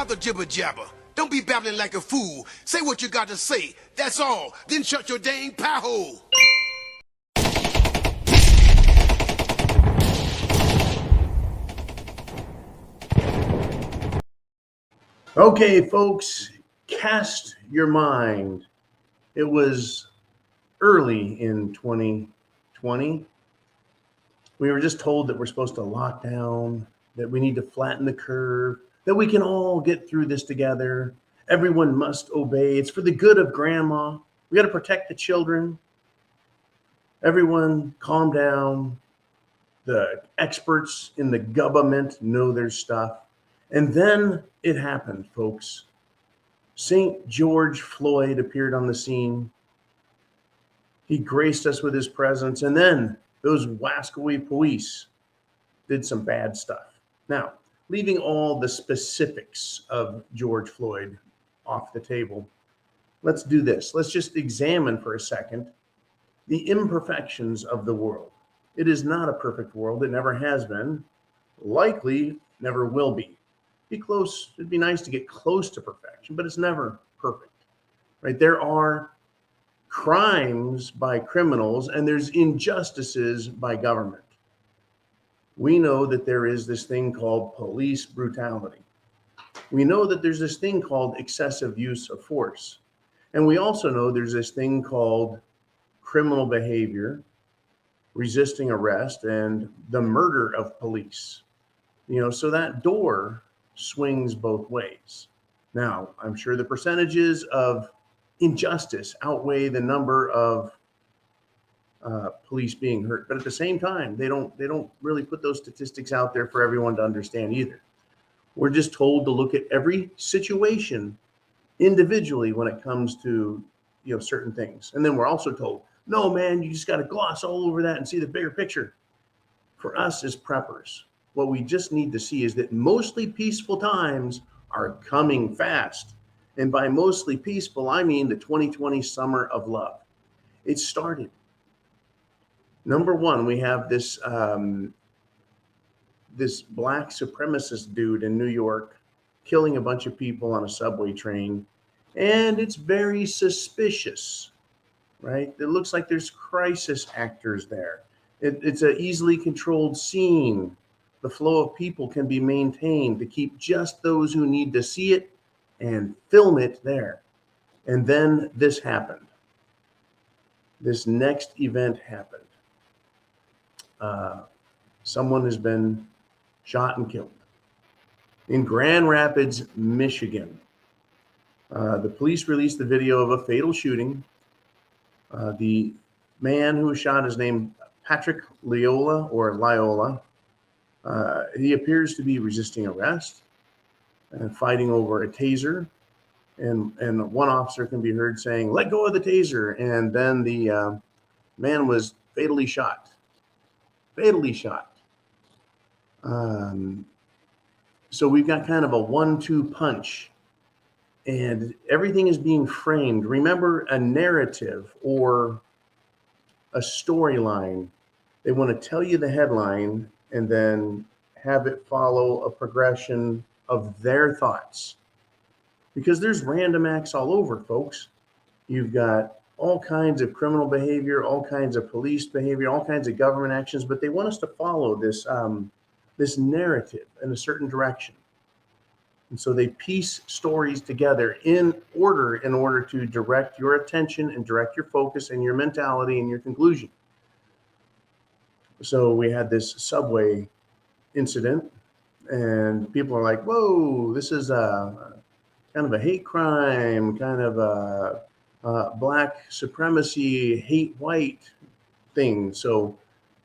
the jibber jabber. Don't be babbling like a fool. Say what you got to say. That's all. Then shut your dang pie hole. Okay, folks, cast your mind. It was early in 2020. We were just told that we're supposed to lock down, that we need to flatten the curve, that we can all get through this together. Everyone must obey. It's for the good of grandma. We got to protect the children. Everyone calm down. The experts in the government know their stuff. And then it happened, folks. St. George Floyd appeared on the scene. He graced us with his presence. And then those wascally police did some bad stuff. Now, leaving all the specifics of George Floyd off the table, let's do this. Let's just examine for a second the imperfections of the world. It is not a perfect world. It never has been. Likely never will be. Be close. It'd be nice to get close to perfection, but it's never perfect, right? There are crimes by criminals and there's injustices by government. We know that there is this thing called police brutality. We know that there's this thing called excessive use of force. And we also know there's this thing called criminal behavior, resisting arrest, and the murder of police. So that door swings both ways. Now, I'm sure the percentages of injustice outweigh the number of police being hurt, but at the same time, they don't really put those statistics out there for everyone to understand either. We're just told to look at every situation individually when it comes to certain things, and then we're also told, no, man, you just got to gloss all over that and see the bigger picture. For us as preppers, what we just need to see is that mostly peaceful times are coming fast. And by mostly peaceful, I mean the 2020 summer of love. It started. Number one, we have this this black supremacist dude in New York killing a bunch of people on a subway train. And it's very suspicious, right? It looks like there's crisis actors there. It's an easily controlled scene. The flow of people can be maintained to keep just those who need to see it and film it there. And then this happened. This next event happened. Someone has been shot and killed in Grand Rapids, Michigan. The police released the video of a fatal shooting. The man who was shot is named Patrick Liola. He appears to be resisting arrest and fighting over a taser. And one officer can be heard saying, "Let go of the taser." And then the man was fatally shot. So we've got kind of a 1-2 punch, and everything is being framed. Remember, a narrative or a storyline, they want to tell you the headline and then have it follow a progression of their thoughts. Because there's random acts all over, folks. You've got all kinds of criminal behavior, all kinds of police behavior, all kinds of government actions, but they want us to follow this this narrative in a certain direction. And so they piece stories together in order to direct your attention and direct your focus and your mentality and your conclusion. So we had this subway incident, and people are like, whoa, this is a kind of a hate crime, kind of a black supremacy, hate white thing. So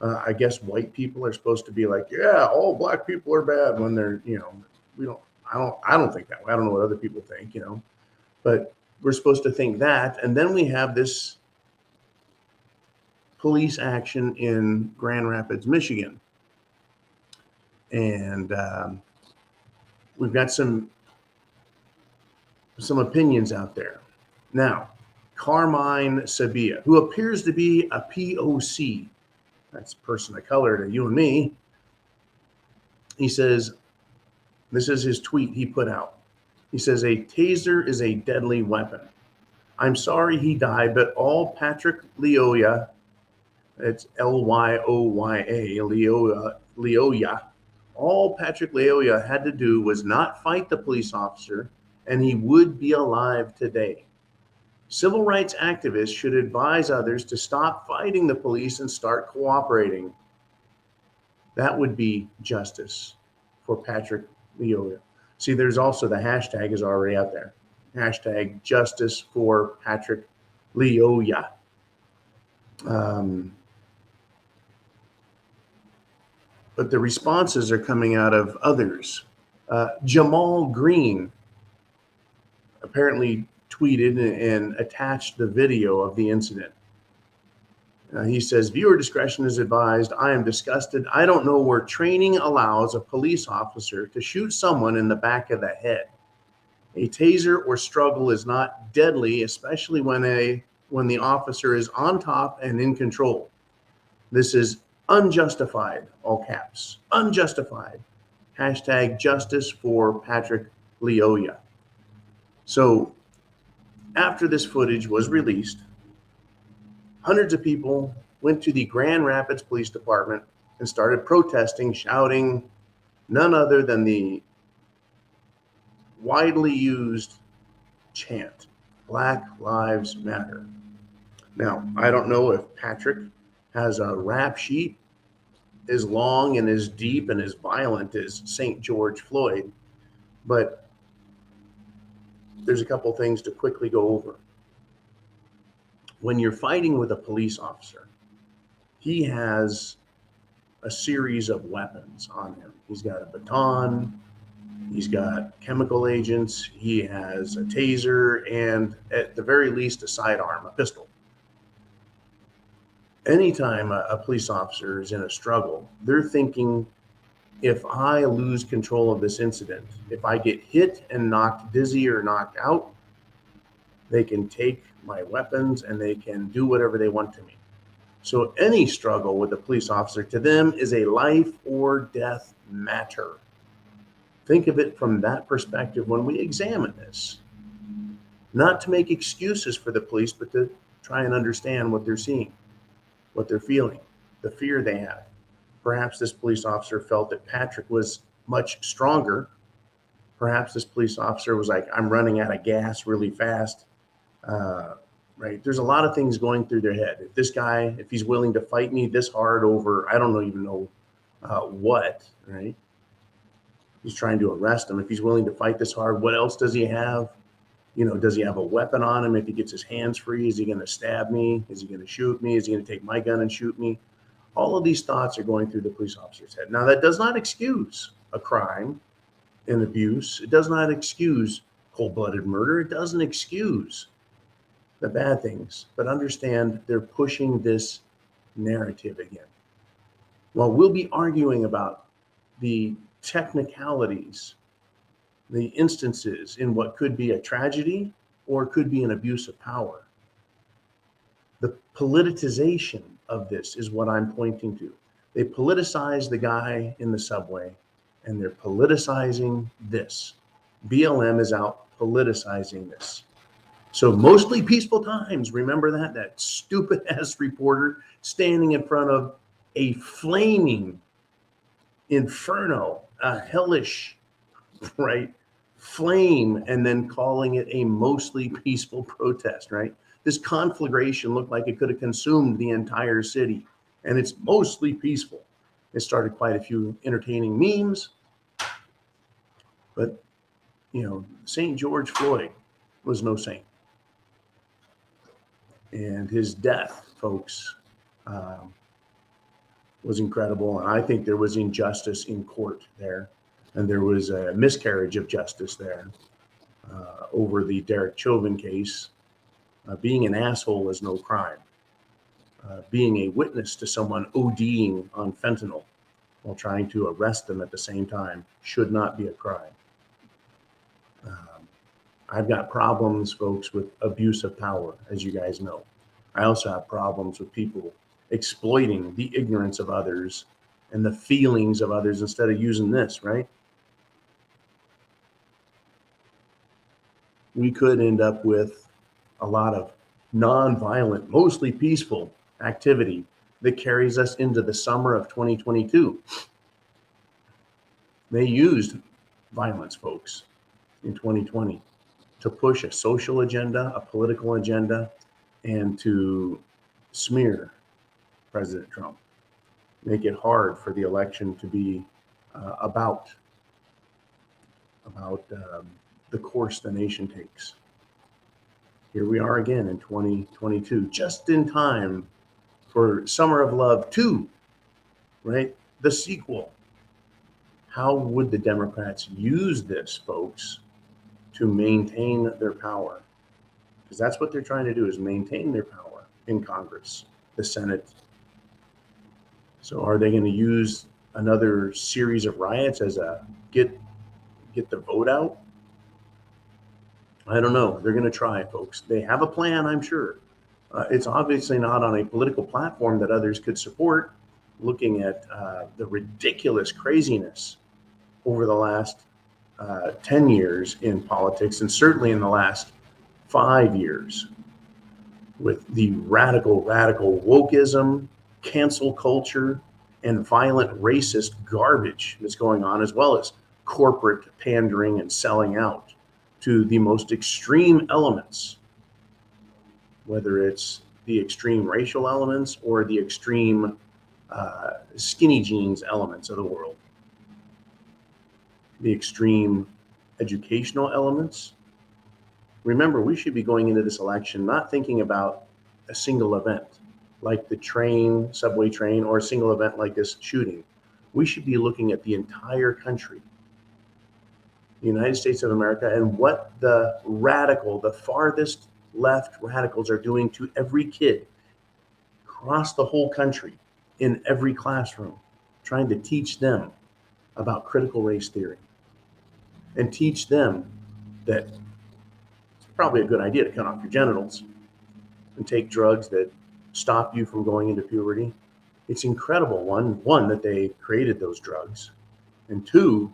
I guess white people are supposed to be like, yeah, all black people are bad, when they're, I don't think that way. I don't know what other people think, but we're supposed to think that. And then we have this police action in Grand Rapids, Michigan. And we've got some opinions out there. Now, Carmine Sabia, who appears to be a POC, that's a person of color to you and me, he says, this is his tweet he put out. He says, a taser is a deadly weapon. I'm sorry he died, but all Patrick Lyoya, it's Lyoya, Lyoya, all Patrick Lyoya had to do was not fight the police officer, and he would be alive today. Civil rights activists should advise others to stop fighting the police and start cooperating. That would be justice for Patrick Lyoya. See, there's also the hashtag is already out there. Hashtag justice for Patrick Lyoya. But the responses are coming out of others. Jamal Green apparently tweeted and attached the video of the incident. He says, viewer discretion is advised. I am disgusted. I don't know where training allows a police officer to shoot someone in the back of the head. A taser or struggle is not deadly, especially when the officer is on top and in control. This is unjustified, all caps, unjustified. Hashtag justice for Patrick Lyoya. So after this footage was released, hundreds of people went to the Grand Rapids Police Department and started protesting, shouting none other than the widely used chant, Black Lives Matter. Now, I don't know if Patrick has a rap sheet as long and as deep and as violent as St. George Floyd, but there's a couple things to quickly go over. When you're fighting with a police officer, he has a series of weapons on him. He's got a baton, he's got chemical agents, he has a taser, and at the very least, a sidearm, a pistol. Anytime a police officer is in a struggle, they're thinking, if I lose control of this incident, if I get hit and knocked dizzy or knocked out, they can take my weapons and they can do whatever they want to me. So any struggle with a police officer to them is a life or death matter. Think of it from that perspective when we examine this. Not to make excuses for the police, but to try and understand what they're seeing, what they're feeling, the fear they have. Perhaps this police officer felt that Patrick was much stronger. Perhaps this police officer was like, I'm running out of gas really fast. Right? There's a lot of things going through their head. If this guy, if he's willing to fight me this hard over, I don't even know what, right? He's trying to arrest him. If he's willing to fight this hard, what else does he have? You know, does he have a weapon on him? If he gets his hands free, is he going to stab me? Is he going to shoot me? Is he going to take my gun and shoot me? All of these thoughts are going through the police officer's head. Now, that does not excuse a crime, an abuse. It does not excuse cold-blooded murder. It doesn't excuse the bad things, but understand they're pushing this narrative again. Well, we'll be arguing about the technicalities, the instances in what could be a tragedy or could be an abuse of power. The politicization of this is what I'm pointing to. They politicize the guy in the subway, and they're politicizing this. BLM is out politicizing this. So mostly peaceful times. Remember that stupid ass reporter standing in front of a flaming inferno, a hellish, right, flame, and then calling it a mostly peaceful protest, right? This conflagration looked like it could have consumed the entire city, and it's mostly peaceful. It started quite a few entertaining memes, but, you know, St. George Floyd was no saint. And his death, folks, was incredible. And I think there was injustice in court there. And there was a miscarriage of justice there over the Derek Chauvin case. Being an asshole is no crime. Being a witness to someone ODing on fentanyl while trying to arrest them at the same time should not be a crime. I've got problems, folks, with abuse of power, as you guys know. I also have problems with people exploiting the ignorance of others and the feelings of others instead of using this, right? we could end up with a lot of nonviolent, mostly peaceful activity that carries us into the summer of 2022. They used violence, folks, in 2020 to push a social agenda, a political agenda, and to smear President Trump, make it hard for the election to be about the course the nation takes. Here we are again in 2022, just in time for Summer of Love 2, right? The sequel. How would the Democrats use this, folks, to maintain their power? Because that's what they're trying to do, is maintain their power in Congress, the Senate. So are they going to use another series of riots as a get the vote out? I don't know. They're going to try, folks. They have a plan, I'm sure. It's obviously not on a political platform that others could support, looking at the ridiculous craziness over the last 10 years in politics, and certainly in the last 5 years, with the radical wokeism, cancel culture, and violent racist garbage that's going on, as well as corporate pandering and selling out to the most extreme elements, whether it's the extreme racial elements or the extreme skinny jeans elements of the world, the extreme educational elements. Remember, we should be going into this election not thinking about a single event like the subway train, or a single event like this shooting. We should be looking at the entire country, the United States of America, and what the farthest left radicals are doing to every kid across the whole country, in every classroom, trying to teach them about critical race theory and teach them that it's probably a good idea to cut off your genitals and take drugs that stop you from going into puberty. It's incredible, one, that they created those drugs, and two,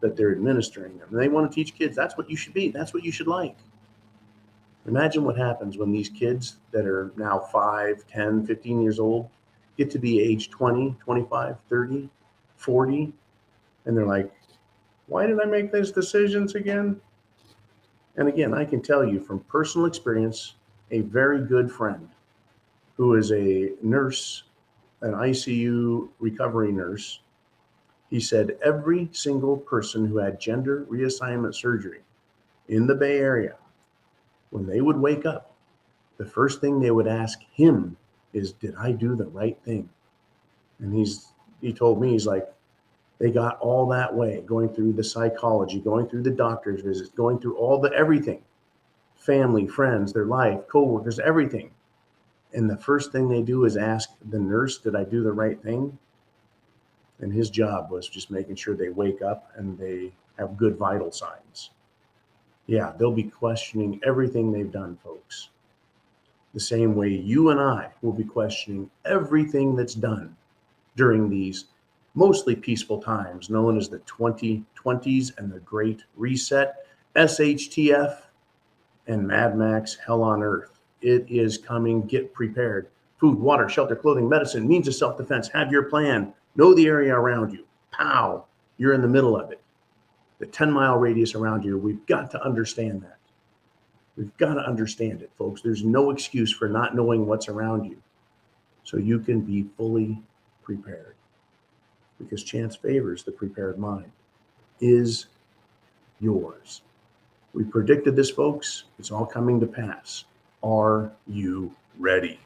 that they're administering them. And they want to teach kids that's what you should be, that's what you should like. Imagine what happens when these kids that are now 5, 10, 15 years old get to be age 20, 25, 30, 40, and they're like, why did I make these decisions again? And again, I can tell you from personal experience, a very good friend who is a nurse, an ICU recovery nurse, he said every single person who had gender reassignment surgery in the Bay Area, when they would wake up, the first thing they would ask him is, did I do the right thing? And he told me, he's like, they got all that way, going through the psychology, going through the doctor's visits, going through all the everything, family, friends, their life, coworkers, everything. And the first thing they do is ask the nurse, did I do the right thing? And his job was just making sure they wake up and they have good vital signs. Yeah, they'll be questioning everything they've done, folks. The same way you and I will be questioning everything that's done during these mostly peaceful times known as the 2020s and the Great Reset, SHTF, and Mad Max Hell on Earth. It is coming. Get prepared. Food, water, shelter, clothing, medicine, means of self-defense. Have your plan. Know the area around you. Pow, you're in the middle of it. The 10-mile radius around you, we've got to understand that. We've got to understand it, folks. There's no excuse for not knowing what's around you, so you can be fully prepared. Because chance favors the prepared mind. Is yours. We predicted this, folks. It's all coming to pass. Are you ready?